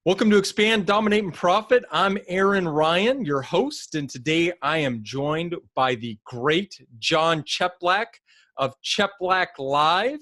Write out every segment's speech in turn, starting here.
Welcome to Expand, Dominate, and Profit. I'm Aaron Ryan, your host, and today I am joined by the great Jon Cheplak of Cheplak Live.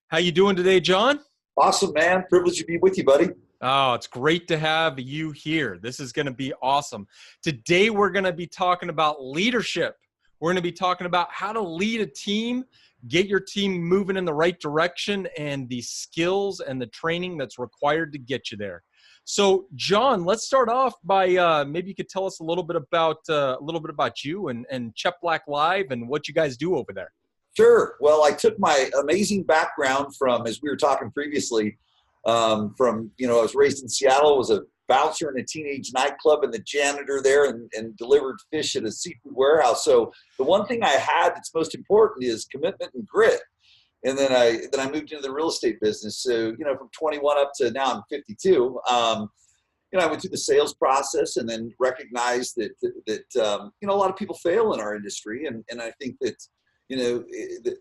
How you doing today, Jon? Awesome, man. Privileged to be with you, buddy. Oh, it's great to have you here. This is going to be awesome. Today, we're going to be talking about leadership. We're going to be talking about how to lead a team, get your team moving in the right direction, and the skills and the training that's required to get you there. So, Jon, let's start off by maybe you could tell us a little bit about you and Cheplak Live and what you guys do over there. Sure. Well, I took my amazing background from, as we were talking previously, I was raised in Seattle, was a bouncer in a teenage nightclub and the janitor there and delivered fish at a seafood warehouse. So the one thing I had that's most important is commitment and grit. And then I moved into the real estate business. So, from 21 up to now I'm 52, I went through the sales process and then recognized that a lot of people fail in our industry. And I think that,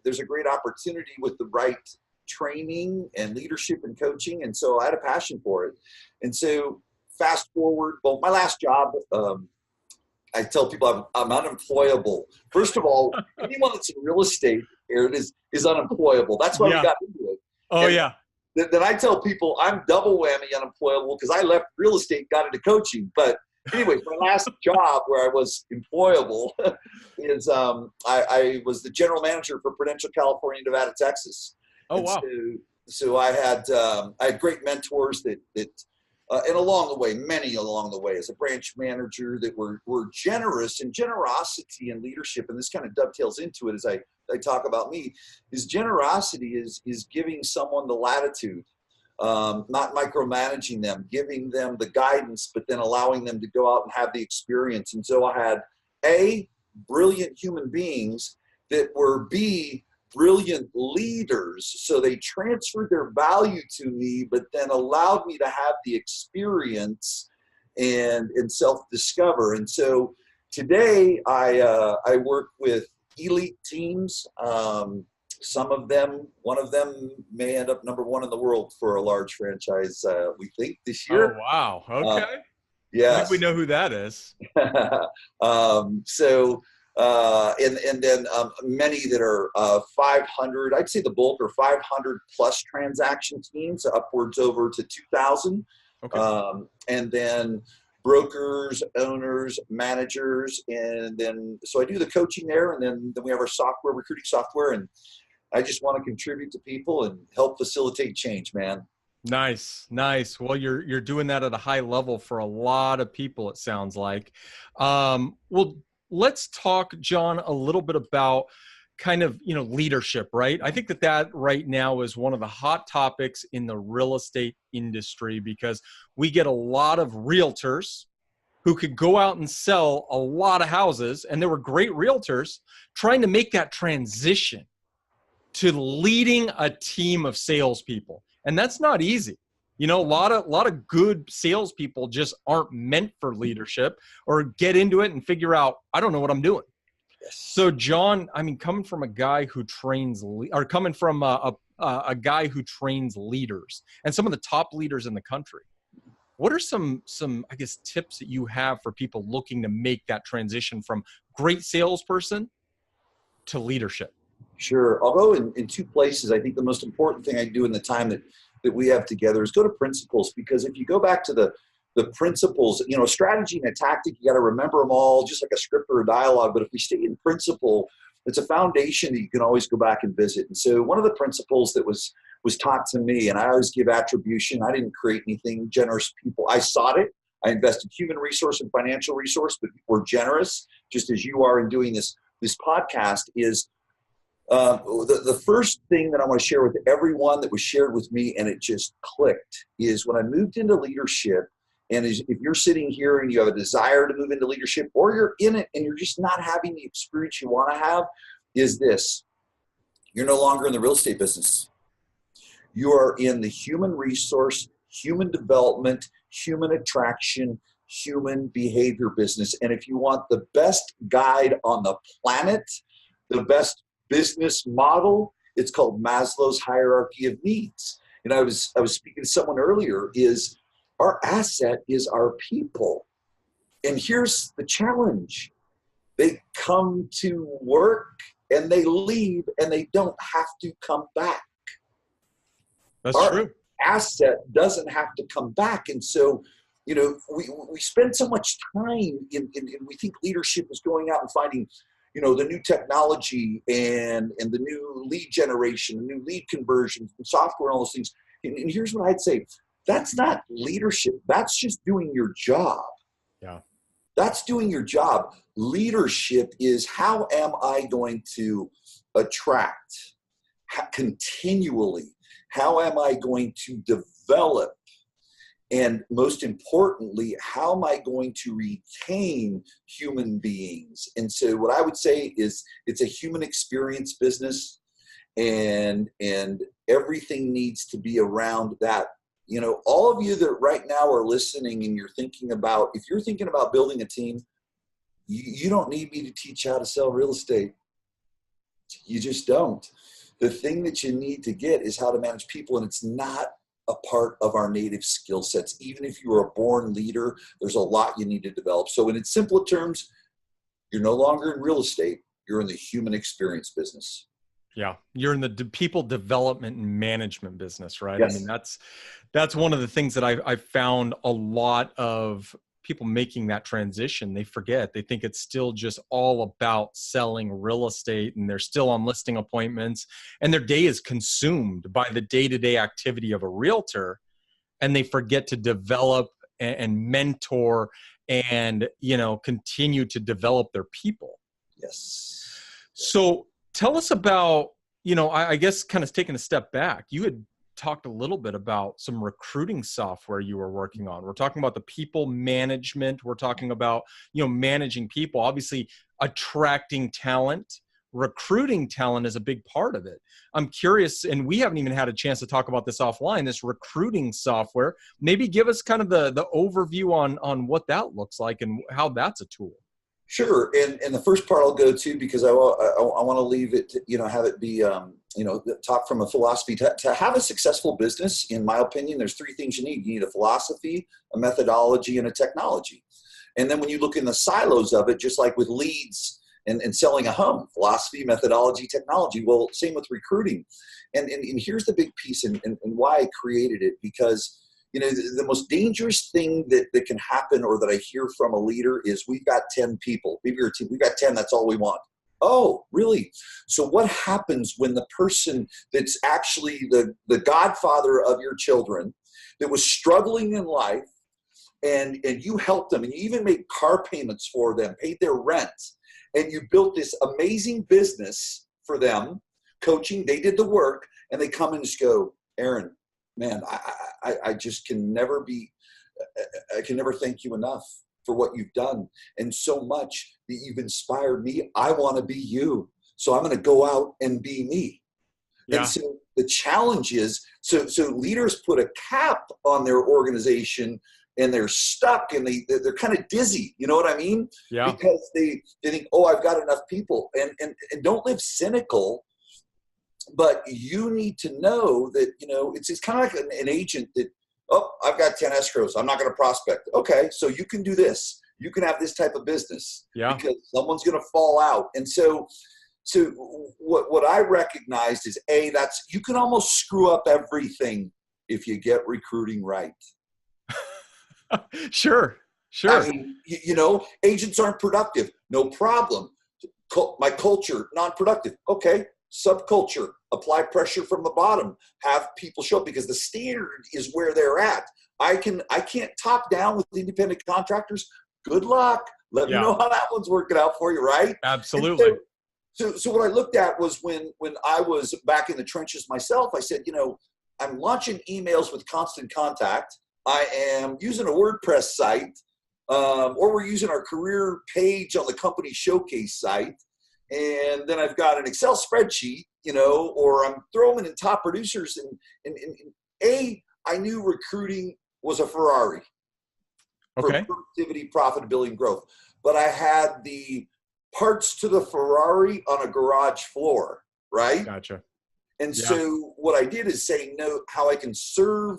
there's a great opportunity with the right training and leadership and coaching. And so I had a passion for it. And so fast forward, well, my last job, I tell people I'm unemployable. First of all, anyone that's in real estate, Aaron, is unemployable. That's why we got into it. Oh, and then I tell people I'm double whammy unemployable because I left real estate, got into coaching. But anyway, my last job where I was employable is I was the general manager for Prudential, California, Nevada, Texas. Oh, and wow. So I had great mentors that and along the way, many along the way, as a branch manager that were generous, and generosity and leadership, and this kind of dovetails into it as I talk about me, is generosity is giving someone the latitude, not micromanaging them, giving them the guidance, but then allowing them to go out and have the experience. And so I had brilliant human beings that were brilliant leaders. So they transferred their value to me, but then allowed me to have the experience and self-discover. And so today I work with elite teams. Some of them, one of them may end up number one in the world for a large franchise, we think, this year. Oh, wow. Okay. Yes. I think we know who that is. And then many that are 500, I'd say the bulk are 500 plus transaction teams, upwards over to 2,000. Okay. And then brokers, owners, managers, and then, so I do the coaching there, and then we have our software, recruiting software, and I just want to contribute to people and help facilitate change, man. Nice. Well, you're doing that at a high level for a lot of people, it sounds like. Well, let's talk, Jon, a little bit about kind of, leadership, right? I think that right now is one of the hot topics in the real estate industry because we get a lot of realtors who could go out and sell a lot of houses, and there were great realtors trying to make that transition to leading a team of salespeople. And that's not easy. A lot of good salespeople just aren't meant for leadership or get into it and figure out, I don't know what I'm doing. Yes. So, Jon, coming from a guy who trains, or coming from a guy who trains leaders and some of the top leaders in the country, what are some I guess tips that you have for people looking to make that transition from great salesperson to leadership? Sure. I'll go in two places. I think the most important thing I do in the time that we have together is go to principles, because if you go back to the principles, strategy and a tactic, you got to remember them all, just like a script or a dialogue. But if we stay in principle, it's a foundation that you can always go back and visit. And so one of the principles that was taught to me, and I always give attribution, I didn't create anything, generous people. I sought it. I invested human resource and financial resource, but we're generous, just as you are in doing this podcast, is the first thing that I want to share with everyone that was shared with me, and it just clicked, is when I moved into leadership. And if you're sitting here and you have a desire to move into leadership, or you're in it and you're just not having the experience you want to have, is this: you're no longer in the real estate business. You are in the human resource, human development, human attraction, human behavior business. And if you want the best guide on the planet, the best business model, it's called Maslow's hierarchy of needs. And I was speaking to someone earlier, is Our asset is our people. And here's the challenge. They come to work and they leave and they don't have to come back. That's Our true. asset doesn't have to come back. And so, we spend so much time in we think leadership is going out and finding, the new technology and the new lead generation, the new lead conversions and software, and all those things. And here's what I'd say. That's not leadership. That's just doing your job. Yeah. That's doing your job. Leadership is, how am I going to attract continually? How am I going to develop? And most importantly, how am I going to retain human beings? And so what I would say is, it's a human experience business, and everything needs to be around that. All of you that right now are listening and you're thinking about, if you're thinking about building a team, you don't need me to teach how to sell real estate. You just don't. The thing that you need to get is how to manage people, and it's not a part of our native skill sets. Even if you were a born leader, there's a lot you need to develop. So in its simpler terms, you're no longer in real estate, you're in the human experience business. Yeah. You're in the people development and management business, right? Yes. I mean, that's one of the things that I've found a lot of people making that transition. They forget, they think it's still just all about selling real estate, and they're still on listing appointments, and their day is consumed by the day-to-day activity of a realtor. And they forget to develop and mentor and, continue to develop their people. Yes. So tell us about, I guess kind of taking a step back, you had talked a little bit about some recruiting software you were working on. We're talking about the people management. We're talking about, managing people, obviously attracting talent. Recruiting talent is a big part of it. I'm curious, and we haven't even had a chance to talk about this offline, this recruiting software. Maybe give us kind of the overview on what that looks like and how that's a tool. Sure. And the first part I'll go to, because I want to leave it, have it be, talk from a philosophy. To have a successful business, in my opinion, there's three things you need. You need a philosophy, a methodology, and a technology. And then when you look in the silos of it, just like with leads and selling a home, philosophy, methodology, technology. Well, same with recruiting. And here's the big piece and why I created it, because the most dangerous thing that can happen, or that I hear from a leader, is we've got 10 people. Maybe your team, we've got 10, that's all we want. Oh, really? So what happens when the person that's actually the godfather of your children, that was struggling in life, and you helped them, and you even made car payments for them, paid their rent, and you built this amazing business for them, coaching, they did the work, and they come and just go, Aaron, man, I just can never thank you enough for what you've done, and so much that you've inspired me. I want to be you. So I'm going to go out and be me. Yeah. And so the challenge is, so leaders put a cap on their organization, and they're stuck, and they're kind of dizzy. You know what I mean? Yeah. Because they think, oh, I've got enough people, and don't live cynical. But you need to know that, it's kind of like an agent that, oh, I've got 10 escrows, I'm not going to prospect. Okay, so you can do this. You can have this type of business. Yeah. Because someone's going to fall out. And so what I recognized is, you can almost screw up everything if you get recruiting right. Sure. I mean, agents aren't productive. No problem. My culture, non-productive. Okay. Subculture, apply pressure from the bottom, have people show up, because the standard is where they're at. I can't top down with independent contractors. Good luck. Let me know how that one's working out for you, right? Absolutely. So what I looked at was when I was back in the trenches myself, I said, I'm launching emails with Constant Contact. I am using a WordPress site, or we're using our career page on the company showcase site. And then I've got an Excel spreadsheet, or I'm throwing in top producers. And I knew recruiting was a Ferrari for productivity, profitability, and growth. But I had the parts to the Ferrari on a garage floor, right? Gotcha. And so what I did is say, how I can serve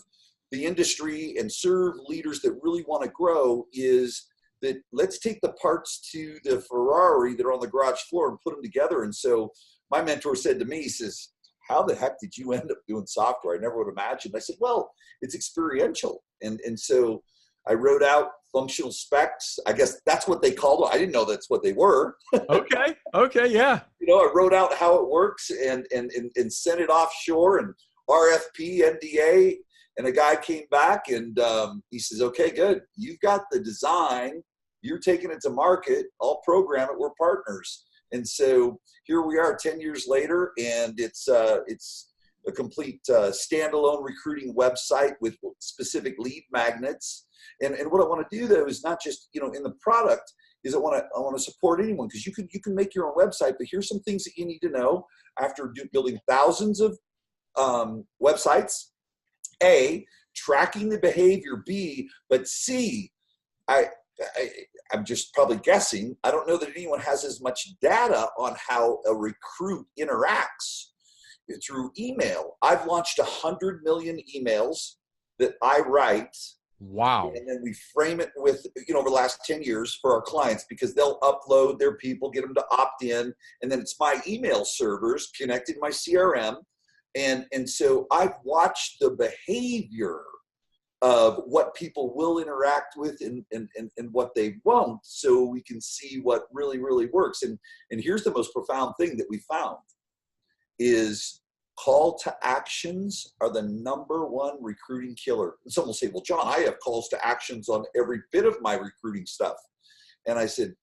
the industry and serve leaders that really want to grow is that let's take the parts to the Ferrari that are on the garage floor and put them together. And so my mentor said to me, he says, how the heck did you end up doing software? I never would have imagined. I said, well, it's experiential. And so I wrote out functional specs. I guess that's what they called it. I didn't know that's what they were. Okay. Okay. Yeah. I wrote out how it works and sent it offshore and RFP, NDA. And a guy came back and he says, okay, good. You've got the design. You're taking it to market. I'll program it. We're partners. And so here we are 10 years later, and it's a complete standalone recruiting website with specific lead magnets. And what I want to do though is not just, in the product, is I want to support anyone, because you can make your own website, but here's some things that you need to know after building thousands of websites. A, tracking the behavior. B, but C, I'm just probably guessing. I don't know that anyone has as much data on how a recruit interacts through email. I've launched 100 million emails that I write. Wow. And then we frame it with, over the last 10 years for our clients, because they'll upload their people, get them to opt in. And then it's my email servers connected to my CRM. And so I've watched the behavior of what people will interact with and what they won't, so we can see what really, really works. And here's the most profound thing that we found is call to actions are the #1 recruiting killer. And someone will say, well, Jon, I have calls to actions on every bit of my recruiting stuff. And I said,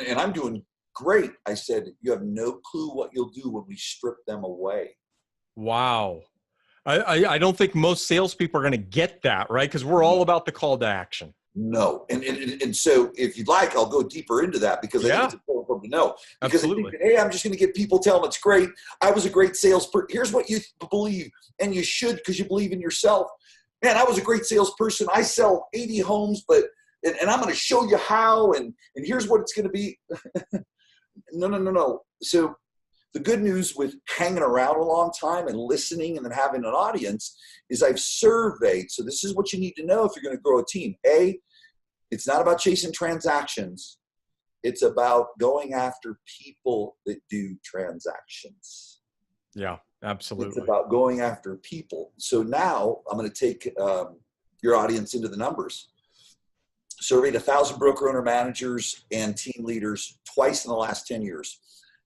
and I'm doing great. I said, you have no clue what you'll do when we strip them away. Wow. I don't think most salespeople are going to get that, right? Because we're all about the call to action. No. And so if you'd like, I'll go deeper into that, because I think it's important for them to know. Because Absolutely. They think, hey, I'm just going to get people, tell them it's great. I was a great salesperson. Here's what you believe, and you should, because you believe in yourself. Man, I was a great salesperson. I sell 80 homes, and I'm going to show you how, and here's what it's going to be. No. So the good news with hanging around a long time and listening and then having an audience is I've surveyed. So this is what you need to know if you're going to grow a team. A, it's not about chasing transactions. It's about going after people that do transactions. Yeah, absolutely. It's about going after people. So now I'm going to take your audience into the numbers. Surveyed 1,000 broker owner managers and team leaders twice in the last 10 years.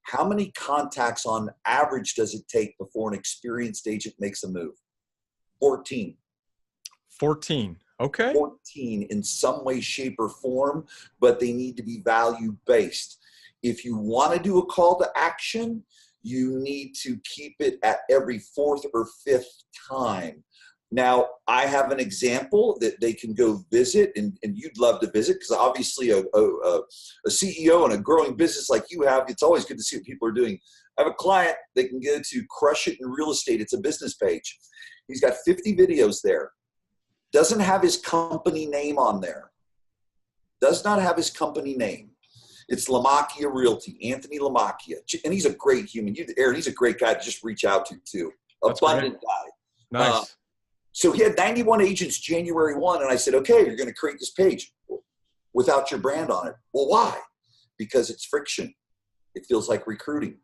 How many contacts on average does it take before an experienced agent makes a move? 14. 14. Okay. 14 in some way, shape, or form, but they need to be value-based. If you want to do a call to action, you need to keep it at every 4th or 5th time. Now, I have an example that they can go visit, and you'd love to visit, because obviously a CEO and a growing business like you have, it's always good to see what people are doing. I have a client that can go to Crush It in Real Estate. It's a business page. He's got 50 videos there. Doesn't have his company name on there. Does not have his company name. It's Lamacchia Realty, Anthony Lamacchia. And he's a great human. Aaron, he's a great guy to just reach out to, too. Abundant guy. Nice. So he had 91 agents January 1, and I said, okay, you're going to create this page without your brand on it. Well, why? Because it's friction. It feels like recruiting.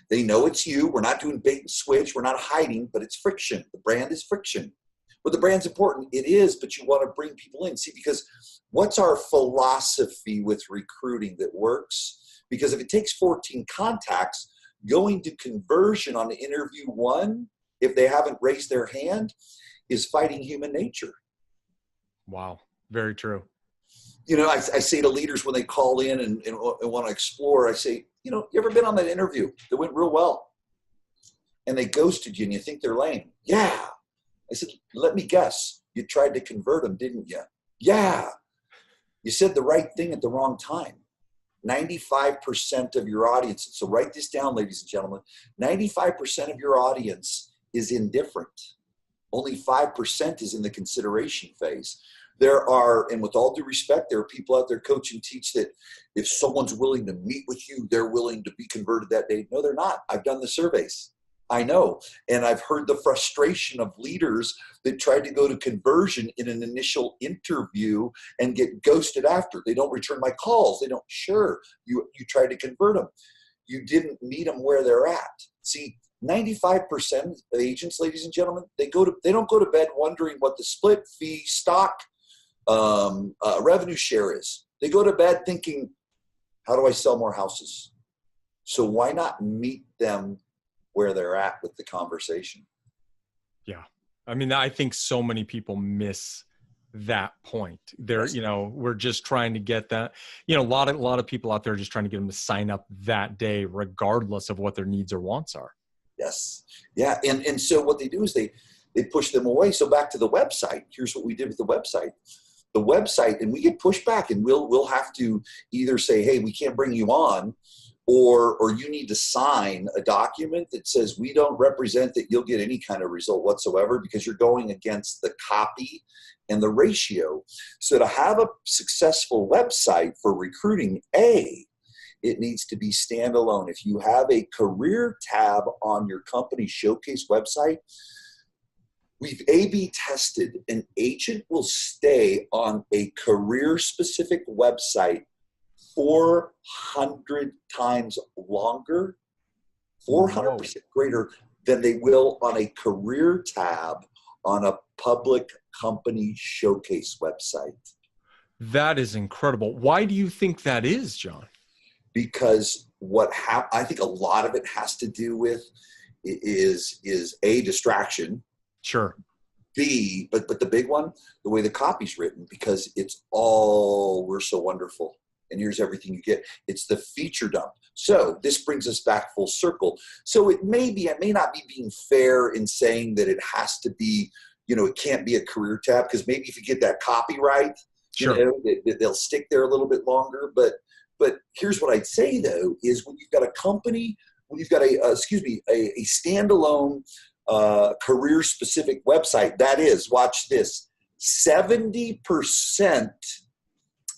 They know it's you. We're not doing bait and switch. We're not hiding, but it's friction. The brand is friction. But the brand's important. It is, but you want to bring people in. See, because what's our philosophy with recruiting that works? Because if it takes 14 contacts, going to conversion on interview 1, if they haven't raised their hand, is fighting human nature. Wow. Very true. I say to leaders when they call in and want to explore, I say, you ever been on that interview that went real well and they ghosted you and you think they're lame? Yeah. I said, let me guess. You tried to convert them, didn't you? Yeah. You said the right thing at the wrong time. 95% of your audience, so write this down, ladies and gentlemen, 95% of your audience is indifferent. Only 5% is in the consideration phase. There are, and with all due respect, there are people out there coach and teach that if someone's willing to meet with you, they're willing to be converted that day. No, they're not. I've done the surveys. I know. And I've heard the frustration of leaders that tried to go to conversion in an initial interview and get ghosted after. They don't return my calls. They don't, sure, you tried to convert them. You didn't meet them where they're at. See, 95% of agents, ladies and gentlemen, they don't go to bed wondering what the split fee, stock, revenue share is. They go to bed thinking, how do I sell more houses? So why not meet them where they're at with the conversation? Yeah. I mean, I think so many people miss that point. They're, we're just trying to get that, a lot of people out there just trying to get them to sign up that day, regardless of what their needs or wants are. Yes. Yeah. And so what they do is they push them away. So back to the website, here's what we did with the website. The website, and we get pushed back, and we'll have to either say, hey, we can't bring you on, or you need to sign a document that says we don't represent that you'll get any kind of result whatsoever because you're going against the copy and the ratio. So to have a successful website for recruiting, it needs to be standalone. If you have a career tab on your company showcase website, we've A/B tested. An agent will stay on a career-specific website 400 times longer, 400% greater than they will on a career tab on a public company showcase website. That is incredible. Why do you think that is, John? Because I think a lot of it has to do with is A, distraction. Sure. B, but the big one, the way the copy's written, because it's all, we're so wonderful, and here's everything you get. It's the feature dump. So this brings us back full circle. So it may not be being fair in saying that it has to be, it can't be a career tab, because maybe if you get that copyright, sure, they'll stick there a little bit longer. But here's what I'd say though, is when you've got a company, when you've got a standalone career specific website, that is, watch this, 70%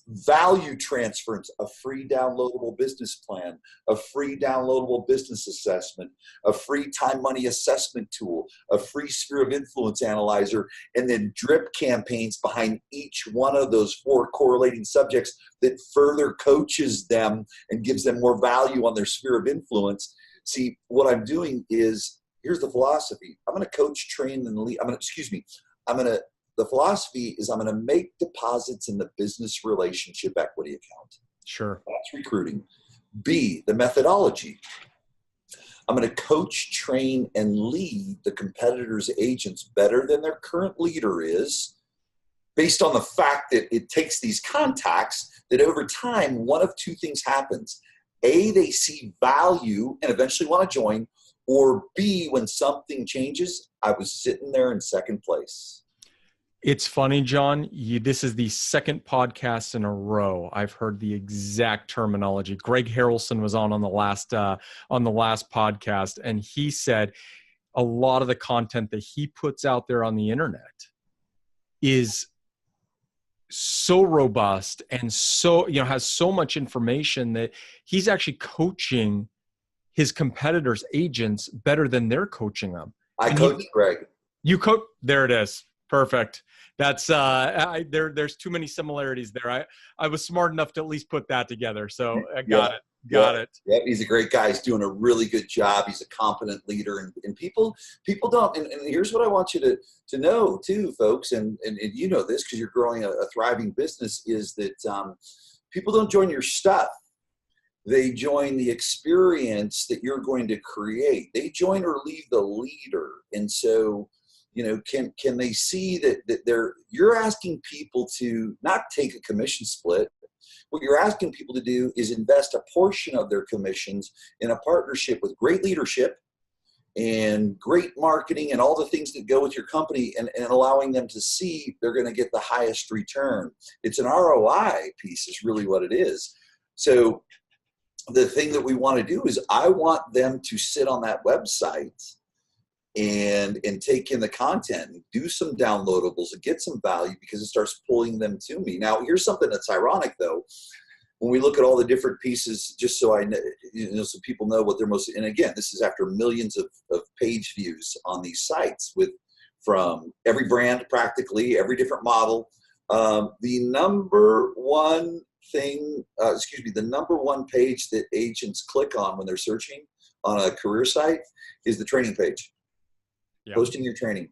value transference, a free downloadable business plan, a free downloadable business assessment, a free time money assessment tool, a free sphere of influence analyzer, and then drip campaigns behind each one of those 4 correlating subjects that further coaches them and gives them more value on their sphere of influence. See, what I'm doing is, here's the philosophy. I'm going to coach, train, and lead. The philosophy is I'm going to make deposits in the business relationship equity account. Sure. That's recruiting. B, the methodology. I'm going to coach, train, and lead the competitors' agents better than their current leader is, based on the fact that it takes these contacts that over time, one of 2 things happens. A, they see value and eventually want to join, or B, when something changes, I was sitting there in second place. It's funny, John, this is the second podcast in a row I've heard the exact terminology. Greg Harrelson was on the last podcast, and he said a lot of the content that he puts out there on the internet is so robust and so, has so much information that he's actually coaching his competitors' agents better than they're coaching them. I coach Greg. You coach. There it is. Perfect. That's there's too many similarities there. I was smart enough to at least put that together. So I got it. Yeah, he's a great guy. He's doing a really good job. He's a competent leader, and people don't. And here's what I want you to know too, folks. And you know this because you're growing a thriving business, is that people don't join your stuff. They join the experience that you're going to create. They join or leave the leader. And so, can they see that you're asking people to not take a commission split. What you're asking people to do is invest a portion of their commissions in a partnership with great leadership and great marketing and all the things that go with your company, and allowing them to see they're going to get the highest return. It's an ROI piece is really what it is. So the thing that we want to do is I want them to sit on that website and take in the content and do some downloadables and get some value, because it starts pulling them to me. Now, here's something that's ironic though. when we look at all the different pieces, just so I know, so people know what they're most, and again, this is after millions of page views on these sites from every brand, practically every different model. The number one page that agents click on when they're searching on a career site is the training page. Yeah. Posting your training.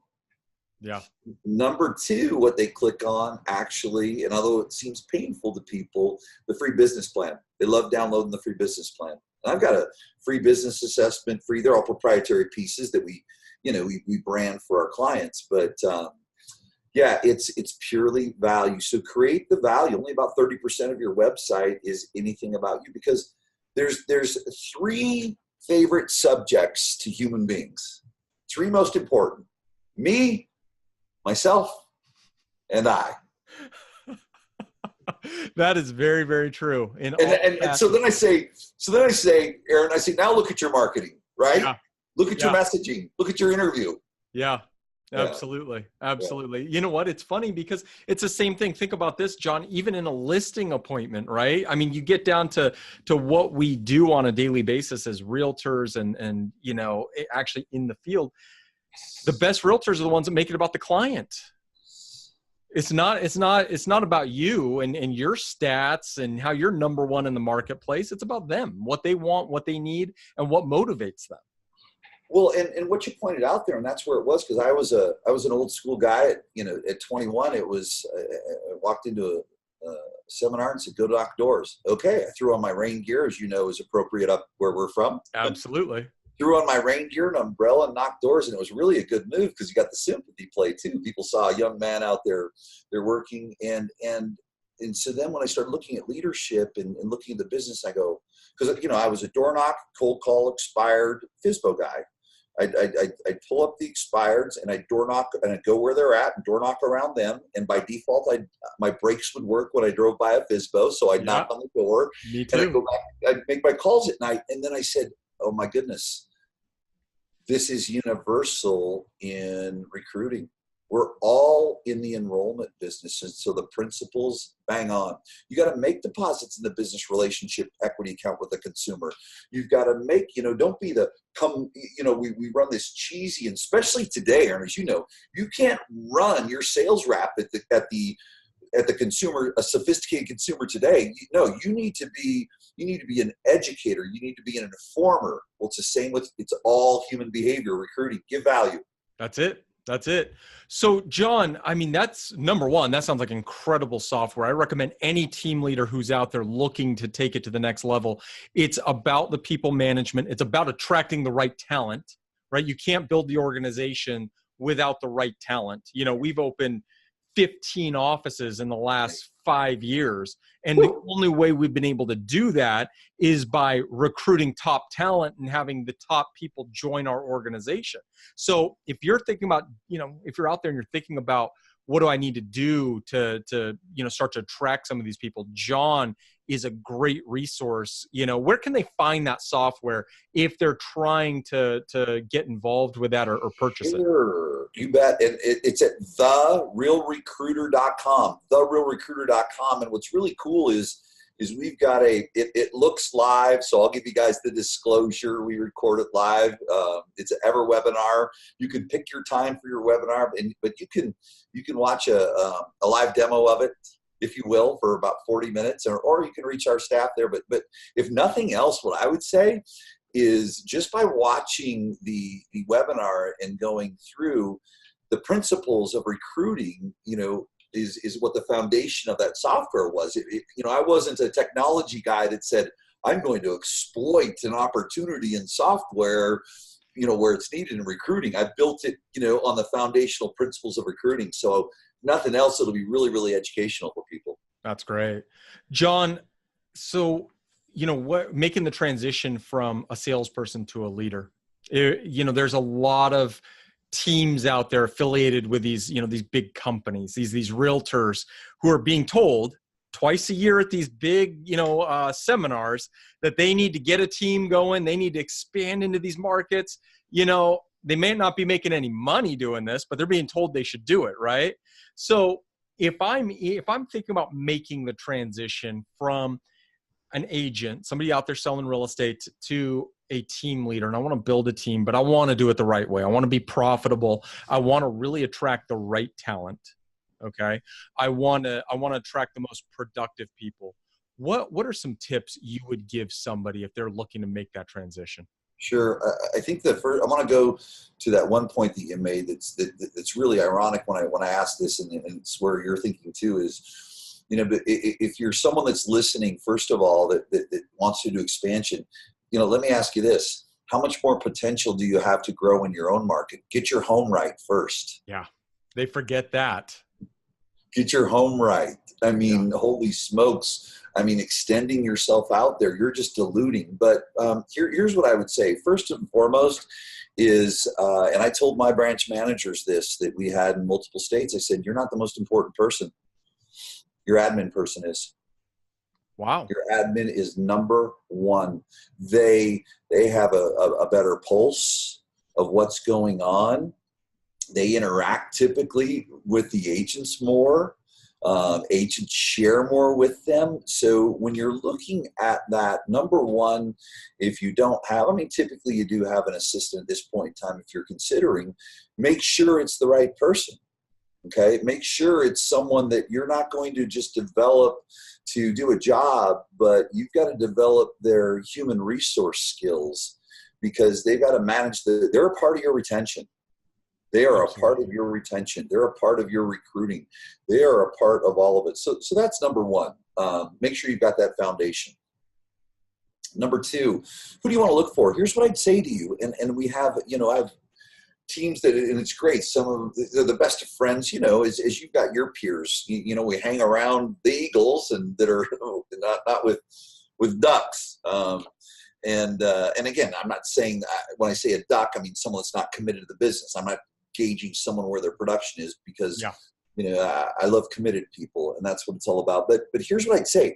Yeah. Number two, what they click on actually, and although it seems painful to people, the free business plan. They love downloading the free business plan. And I've got a free business assessment, they're all proprietary pieces that we brand for our clients. But yeah, it's purely value. So create the value. Only about 30% of your website is anything about you, because there's three favorite subjects to human beings. Three most important: me, myself, and I. That is very, very true. And so then I say, Aaron, now look at your marketing, right? Yeah. Look at your messaging. Look at your interview. Yeah. Absolutely. Absolutely. Yeah. You know what? It's funny because it's the same thing. Think about this, John, even in a listing appointment, right? I mean, you get down to what we do on a daily basis as realtors and actually in the field. The best realtors are the ones that make it about the client. It's not about you and your stats and how you're number one in the marketplace. It's about them, what they want, what they need, and what motivates them. Well, and what you pointed out there, and that's where it was, because I was an old school guy at 21. It was, I walked into a seminar and said, go knock doors. Okay. I threw on my rain gear, as you know, is appropriate up where we're from. Absolutely. Threw on my rain gear and umbrella and knocked doors, and it was really a good move because you got the sympathy play too. People saw a young man out there, they're working, and so then when I started looking at leadership and looking at the business, I go, because I was a door knock, cold call, expired FSBO guy. I'd pull up the expireds and I'd door knock, and I'd go where they're at and door knock around them. And by default, my brakes would work when I drove by a FSBO, so I'd knock on the door. Me too. And I'd go back, I'd make my calls at night, and then I said, oh my goodness, this is universal in recruiting. We're all in the enrollment business, and so the principles bang on. You got to make deposits in the business relationship equity account with the consumer. You've got to make, don't be we run this cheesy, and especially today, Aaron, as you know, you can't run your sales rep at the consumer, a sophisticated consumer today. You need to be an educator. You need to be an informer. Well, it's the same it's all human behavior, recruiting, give value. That's it. So John, I mean, that's number one. That sounds like incredible software. I recommend any team leader who's out there looking to take it to the next level. It's about the people management. It's about attracting the right talent, right? You can't build the organization without the right talent. We've opened 15 offices in the last 5 years. And the only way we've been able to do that is by recruiting top talent and having the top people join our organization. So if you're thinking about, if you're out there and you're thinking about what do I need to do to start to attract some of these people, Jon is a great resource. Where can they find that software if they're trying to get involved with that or purchase it? Sure, you bet. And it's at therealrecruiter.com, therealrecruiter.com. And what's really cool is we've got it looks live. So I'll give you guys the disclosure. We record it live. It's an ever webinar. You can pick your time for your webinar, but you can watch a live demo of it, if you will, for about 40 minutes, or you can reach our staff there. But if nothing else, what I would say is just by watching the webinar and going through the principles of recruiting, is what the foundation of that software was. I wasn't a technology guy that said, I'm going to exploit an opportunity in software, where it's needed in recruiting. I built it, on the foundational principles of recruiting. So nothing else, it'll be really, really educational for people. That's great. Jon, so, making the transition from a salesperson to a leader, there's a lot of teams out there affiliated with these, these big companies, these realtors who are being told twice a year at these big, seminars that they need to get a team going. They need to expand into these markets. They may not be making any money doing this, but they're being told they should do it. Right. So if I'm thinking about making the transition from an agent, somebody out there selling real estate, to a team leader, and I want to build a team, but I want to do it the right way. I want to be profitable. I want to really attract the right talent. Okay. I want to attract the most productive people. What are some tips you would give somebody if they're looking to make that transition? Sure. I think the first, I want to go to that one point that you made that's really ironic when I asked this, and it's where you're thinking too, is, but if you're someone that's listening, first of all, that wants to do expansion, let me ask you this. How much more potential do you have to grow in your own market? Get your home right first. Yeah. They forget that. Get your home right. I mean, holy smokes. I mean, extending yourself out there, you're just diluting. But here's what I would say. First and foremost is, and I told my branch managers this, that we had in multiple states, I said, you're not the most important person. Your admin person is. Wow. Your admin is number one. They have a better pulse of what's going on. They interact typically with the agents more. Agents share more with them. So when you're looking at that, number one, if you don't have, typically you do have an assistant at this point in time. If you're considering, make sure it's the right person. Okay. Make sure it's someone that you're not going to just develop to do a job, but you've got to develop their human resource skills, because they've got to manage they're a part of your retention. They are a part of your retention. They're a part of your recruiting. They are a part of all of it. So that's number one. Make sure you've got that foundation. Number two, who do you want to look for? Here's what I'd say to you. And we have, I have teams that, and it's great. Some of they're the best of friends, as you've got your peers. We hang around the Eagles, and that are not with ducks. And again, I'm not saying when I say a duck, I mean someone that's not committed to the business. I'm not gauging someone where their production is, because I love committed people, and that's what it's all about. But here's what I'd say: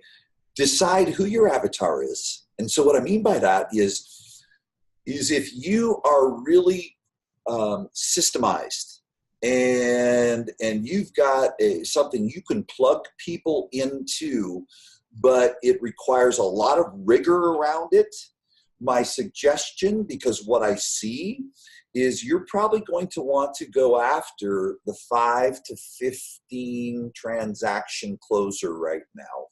decide who your avatar is. And so what I mean by that is if you are really systemized, and you've got something you can plug people into, but it requires a lot of rigor around it. My suggestion, because what I see is you're probably going to want to go after the 5 to 15 transaction closer right now.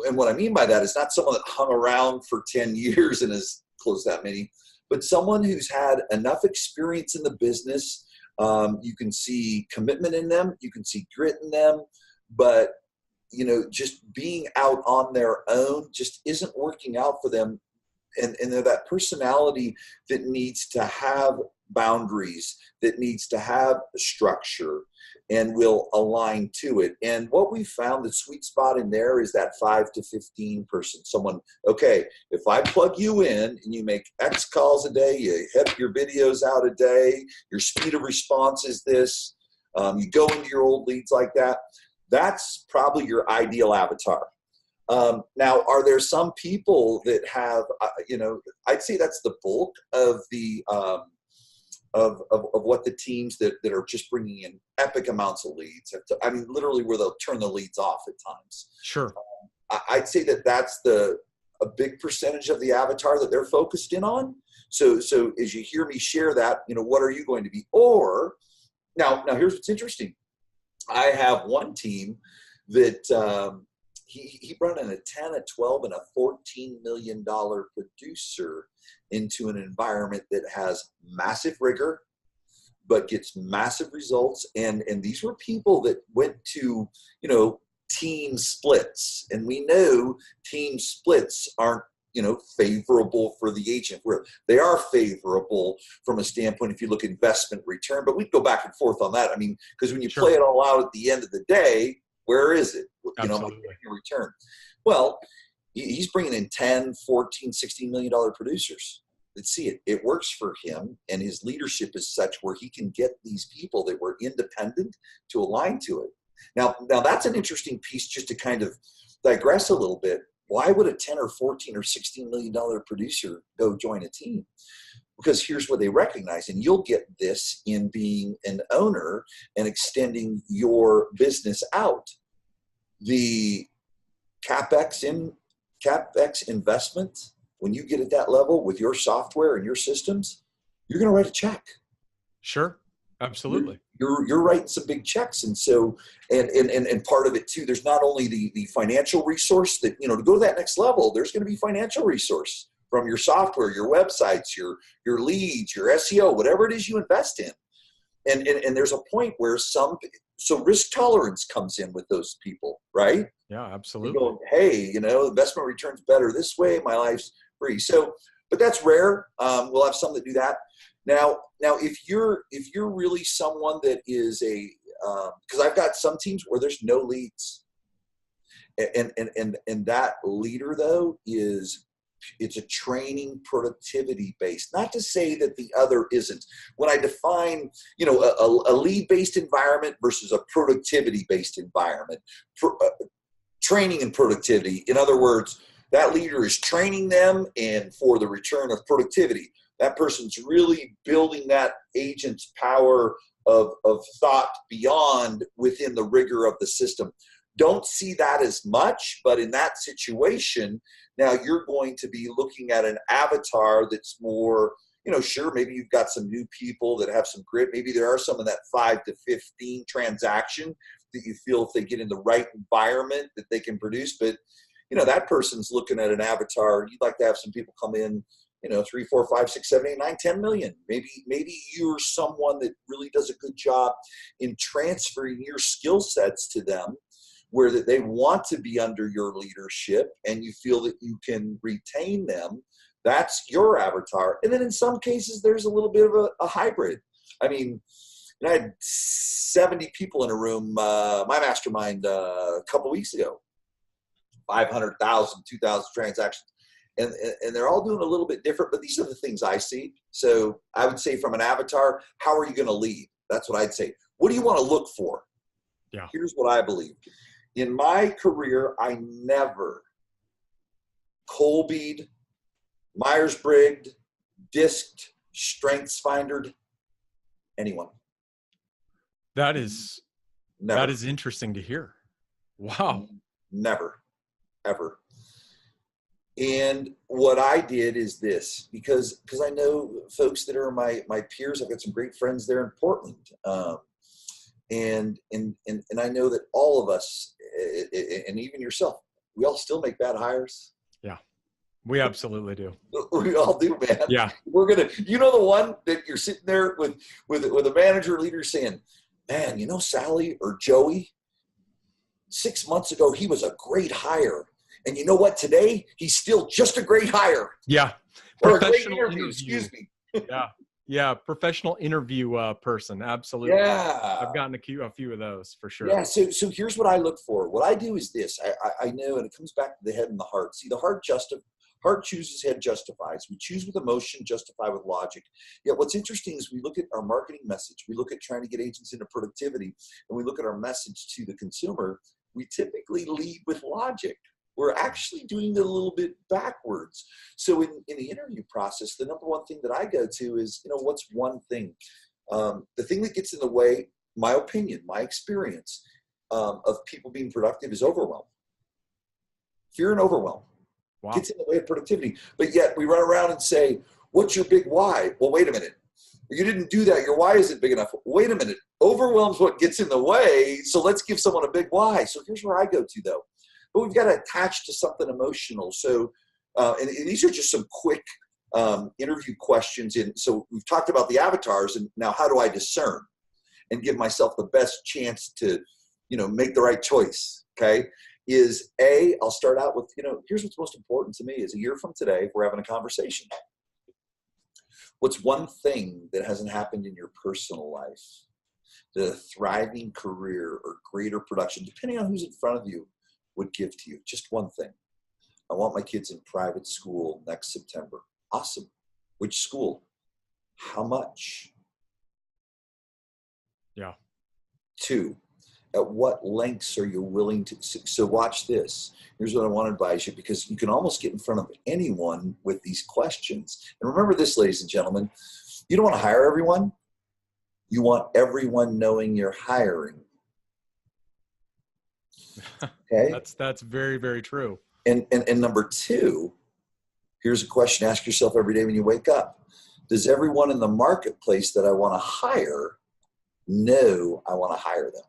And what I mean by that is not someone that hung around for 10 years and has closed that many, but someone who's had enough experience in the business. You can see commitment in them. You can see grit in them, but just being out on their own just isn't working out for them. And they're that personality that needs to have boundaries, that needs to have a structure, and will align to it. And what we found, the sweet spot in there, is that 5 to 15 person. Someone, okay, if I plug you in and you make X calls a day, you hit your videos out a day, your speed of response is this, you go into your old leads like that, that's probably your ideal avatar. Now, are there some people that have, I'd say that's the bulk of the of what the teams that are just bringing in epic amounts of leads. Literally where they'll turn the leads off at times. Sure. I'd say that's a big percentage of the avatar that they're focused in on. So as you hear me share that, what are you going to be? Or now here's what's interesting. I have one team that he brought in a 10, a 12, and a $14 million producer into an environment that has massive rigor, but gets massive results. And these were people that went to, team splits. And we know team splits aren't, favorable for the agent, where they are favorable from a standpoint, if you look investment return, but we'd go back and forth on that. Because when you play it all out at the end of the day, where is it? Your return. Well, he's bringing in 10, 14, $16 million producers that see it. It works for him, and his leadership is such where he can get these people that were independent to align to it. Now that's an interesting piece, just to kind of digress a little bit. Why would a 10 or 14 or $16 million producer go join a team? Because here's what they recognize, and you'll get this in being an owner and extending your business out. The CapEx CapEx investment, when you get at that level with your software and your systems, you're going to write a check. Sure. Absolutely. You're writing some big checks. And so, and part of it too, there's not only the financial resource that, to go to that next level, there's going to be financial resource from your software, your websites, your leads, your SEO, whatever it is you invest in. And there's a point where so risk tolerance comes in with those people, right? Yeah, absolutely. You go, hey, investment returns better this way. My life's free. So, but that's rare. We'll have some that do that. Now, if you're really someone that is because I've got some teams where there's no leads, and that leader though it's a training productivity based. Not to say that the other isn't. When I define, a lead based environment versus a productivity based environment, training and productivity. In other words, that leader is training them and for the return of productivity. That person's really building that agent's power of thought beyond within the rigor of the system. Don't see that as much, but in that situation, now you're going to be looking at an avatar that's more, sure, maybe you've got some new people that have some grit. Maybe there are some of that 5 to 15 transaction that you feel if they get in the right environment that they can produce. But, that person's looking at an avatar. You'd like to have some people come in, 3, 4, 5, 6, 7, 8, 9, 10 million. Maybe you're someone that really does a good job in transferring your skill sets to them, where that they want to be under your leadership and you feel that you can retain them. That's your avatar. And then in some cases, there's a little bit of a hybrid. I mean, I had 70 people in a room, my mastermind a couple weeks ago, 500,000, 2,000 transactions. And they're all doing a little bit different, but these are the things I see. So I would say from an avatar, how are you going to lead? That's what I'd say. What do you want to look for? Yeah. Here's what I believe. In my career, I never Colby'd, Myers-Briggs, DISC'd, StrengthsFinder'd anyone. That is interesting to hear. Wow. Never, ever. And what I did is this, because I know folks that are my peers. I've got some great friends there in Portland. And I know that all of us, and even yourself, we all still make bad hires. Yeah, we absolutely do. We all do, man. Yeah. We're going to, the one that you're sitting there with a manager or leader saying, man, Sally or Joey, 6 months ago, he was a great hire. And you know what? Today, he's still just a great hire. Yeah. Or a great interview, excuse me. Yeah. Yeah. Professional interview person. Absolutely. Yeah. I've gotten a few of those for sure. Yeah. So here's what I look for. What I do is this. I know, and it comes back to the head and the heart. See, the heart chooses, head justifies. We choose with emotion, justify with logic. Yet what's interesting is we look at our marketing message. We look at trying to get agents into productivity, and we look at our message to the consumer. We typically lead with logic. We're actually doing it a little bit backwards. So in the interview process, the number one thing that I go to is, what's one thing? The thing that gets in the way, my opinion, my experience of people being productive is overwhelm. Fear and overwhelm. Wow. Gets in the way of productivity. But yet we run around and say, what's your big why? Well, wait a minute. You didn't do that. Your why isn't big enough. Wait a minute. Overwhelm's what gets in the way. So let's give someone a big why. So here's where I go to, though. But we've got to attach to something emotional. So, and these are just some quick interview questions. And so we've talked about the avatars, and now how do I discern and give myself the best chance to, make the right choice? Okay. Is I'll start out with, here's what's most important to me is a year from today, if we're having a conversation. What's one thing that hasn't happened in your personal life, the thriving career or greater production, depending on who's in front of you, would give to you? Just one thing. I want my kids in private school next September. Awesome. Which school? How much? Yeah. 2, at what lengths are you willing to? So watch this. Here's what I want to advise you, because you can almost get in front of anyone with these questions. And remember this, ladies and gentlemen, you don't want to hire everyone. You want everyone knowing you're hiring. Okay. That's very, very true. And number two, here's a question to ask yourself every day when you wake up. Does everyone in the marketplace that I want to hire know I want to hire them?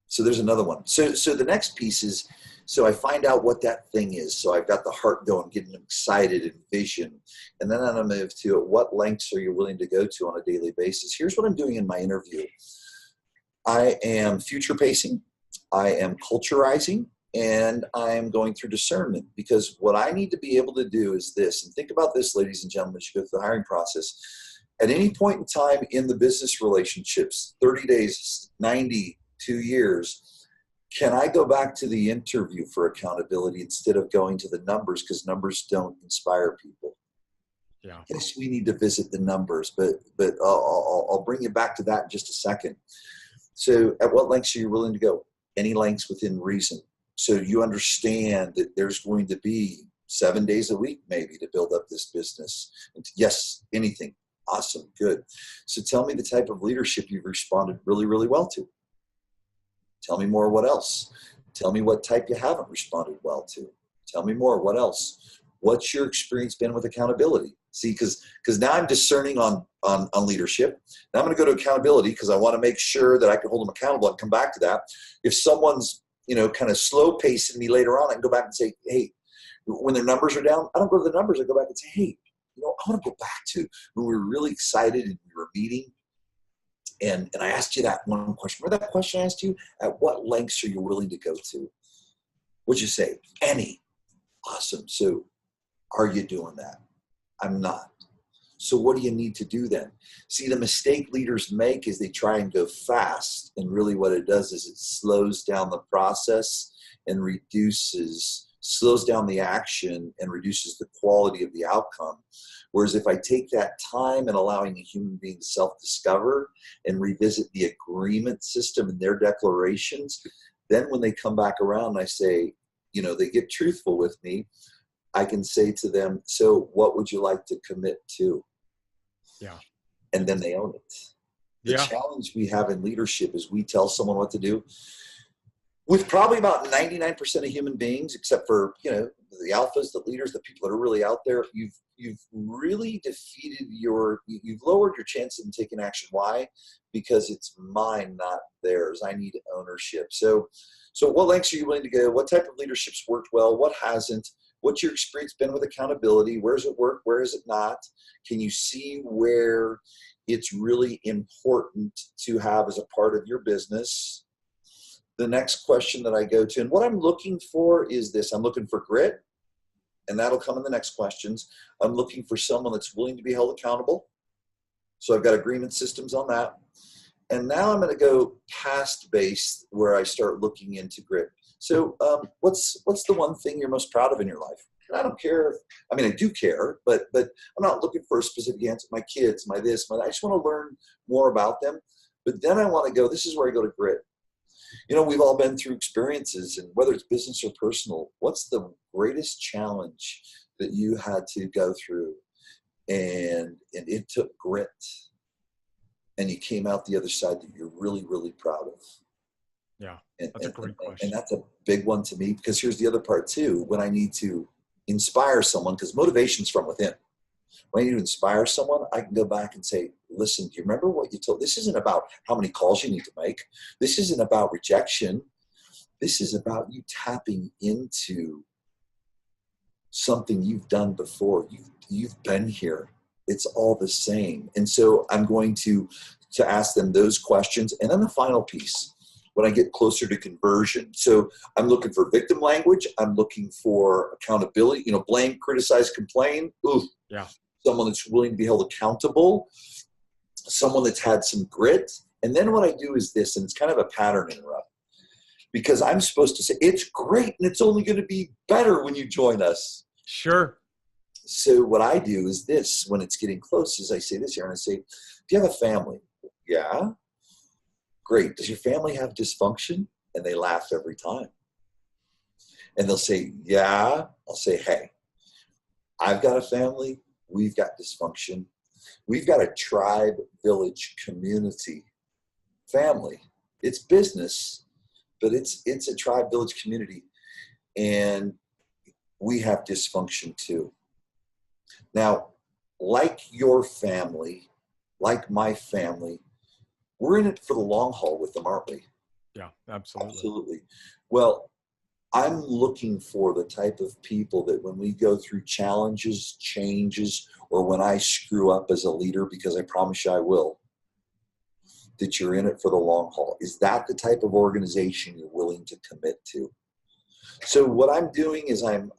So there's another one. So the next piece is, so I find out what that thing is. So I've got the heart going, getting excited and vision. And then I'm going to move to what lengths are you willing to go to on a daily basis? Here's what I'm doing in my interview. I am future pacing. I am culturizing. And I'm going through discernment, because what I need to be able to do is this. And think about this, ladies and gentlemen, as you go through the hiring process. At any point in time in the business relationships, 30 days, 90, 2 years, can I go back to the interview for accountability instead of going to the numbers, because numbers don't inspire people? Yeah. Yes, we need to visit the numbers, but I'll bring you back to that in just a second. So at what lengths are you willing to go? Any lengths within reason. So you understand that there's going to be 7 days a week maybe to build up this business. And yes, anything. Awesome. Good. So tell me the type of leadership you've responded really, really well to. Tell me more. What else? Tell me what type you haven't responded well to. Tell me more. What else? What's your experience been with accountability? See, because now I'm discerning on leadership. Now I'm going to go to accountability because I want to make sure that I can hold them accountable and come back to that. If someone's, kind of slow pacing me later on, I can go back and say, hey, when their numbers are down, I don't go to the numbers. I go back and say, hey, I want to go back to when we were really excited and we were meeting. And I asked you that one question. Remember that question I asked you? At what lengths are you willing to go to? What'd you say? Any. Awesome. So are you doing that? I'm not. So what do you need to do then? See, the mistake leaders make is they try and go fast. And really what it does is it slows down the process and slows down the action and reduces the quality of the outcome. Whereas if I take that time and allowing a human being to self-discover and revisit the agreement system and their declarations, then when they come back around, I say, they get truthful with me, I can say to them, so what would you like to commit to? Yeah. And then they own it. The challenge we have in leadership is we tell someone what to do. With probably about 99% of human beings, except for, the alphas, the leaders, the people that are really out there, you've really defeated you've lowered your chances in taking action. Why? Because it's mine, not theirs. I need ownership. So what lengths are you willing to go? What type of leadership's worked well? What hasn't? What's your experience been with accountability? Where's it work? Where is it not? Can you see where it's really important to have as a part of your business? The next question that I go to, and what I'm looking for is this. I'm looking for grit, and that'll come in the next questions. I'm looking for someone that's willing to be held accountable. So I've got agreement systems on that. And now I'm going to go past base where I start looking into grit. So what's the one thing you're most proud of in your life? And I don't care. I do care, but I'm not looking for a specific answer. My kids, my this, my that. I just want to learn more about them. But then I want to go, this is where I go to grit. We've all been through experiences, and whether it's business or personal, what's the greatest challenge that you had to go through? And it took grit, and you came out the other side that you're really, really proud of. Yeah, that's a great question. And that's a big one to me, because here's the other part too. When I need to inspire someone, because motivation's from within. When I need to inspire someone, I can go back and say, listen, do you remember what you told? This isn't about how many calls you need to make. This isn't about rejection. This is about you tapping into something you've done before. You've been here. It's all the same. And so I'm going to ask them those questions. And then the final piece, when I get closer to conversion. So I'm looking for victim language. I'm looking for accountability, blame, criticize, complain. Ooh. Yeah. Someone that's willing to be held accountable, someone that's had some grit. And then what I do is this, and it's kind of a pattern interrupt, because I'm supposed to say, it's great and it's only going to be better when you join us. Sure. So what I do is this, when it's getting close, is I say this here, and I say, do you have a family? Yeah. Great. Does your family have dysfunction? And they laugh every time. And they'll say, yeah. I'll say, hey, I've got a family. We've got dysfunction. We've got a tribe, village, community, family. It's business, but it's a tribe, village, community. and we have dysfunction too. Now, like your family, like my family, we're in it for the long haul with them, aren't we? Yeah, absolutely. Absolutely. Well, I'm looking for the type of people that when we go through challenges, changes, or when I screw up as a leader, because I promise you I will, that you're in it for the long haul. Is that the type of organization you're willing to commit to? So what I'm doing is I'm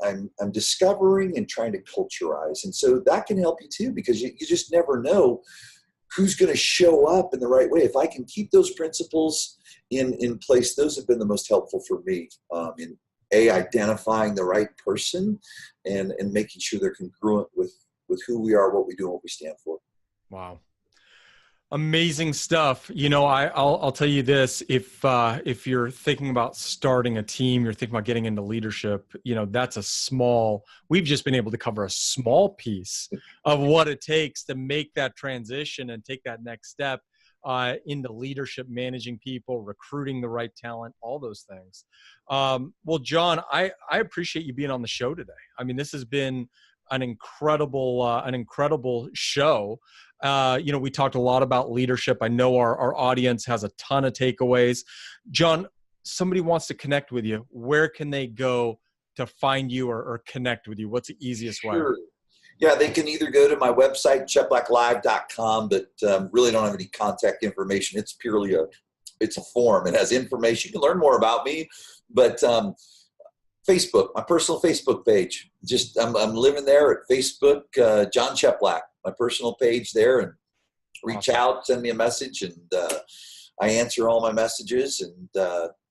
discovering and trying to culturize. And so that can help you too, because you just never know who's going to show up in the right way. If I can keep those principles in place, those have been the most helpful for me in identifying the right person and making sure they're congruent with who we are, what we do, and what we stand for. Wow. Amazing stuff. You know, I'll tell you this, if you're thinking about starting a team, you're thinking about getting into leadership, you know, we've just been able to cover a small piece of what it takes to make that transition and take that next step into leadership, managing people, recruiting the right talent, all those things. Well, Jon, I appreciate you being on the show today. I mean, this has been an incredible show. You know, we talked a lot about leadership. I know our audience has a ton of takeaways. Jon, somebody wants to connect with you. Where can they go to find you or connect with you? What's the easiest way? Sure. Yeah, they can either go to my website, cheplaklive.com, but really don't have any contact information. It's purely it's a form. It has information. You can learn more about me, but Facebook, my personal Facebook page. Just I'm living there at Facebook, Jon Cheplak, my personal page there, and reach out, send me a message, and I answer all my messages and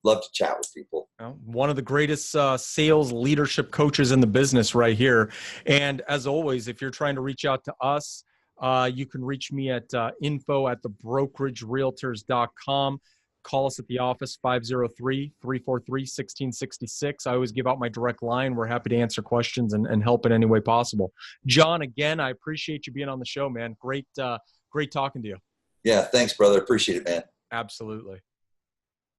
love to chat with people. Well, one of the greatest sales leadership coaches in the business right here. And as always, if you're trying to reach out to us, you can reach me at info@thebrokerage.realtors.com. Call us at the office, 503-343-1666. I always give out my direct line. We're happy to answer questions and help in any way possible. Jon, again, I appreciate you being on the show, man. Great talking to you. Yeah, thanks, brother. Appreciate it, man. Absolutely.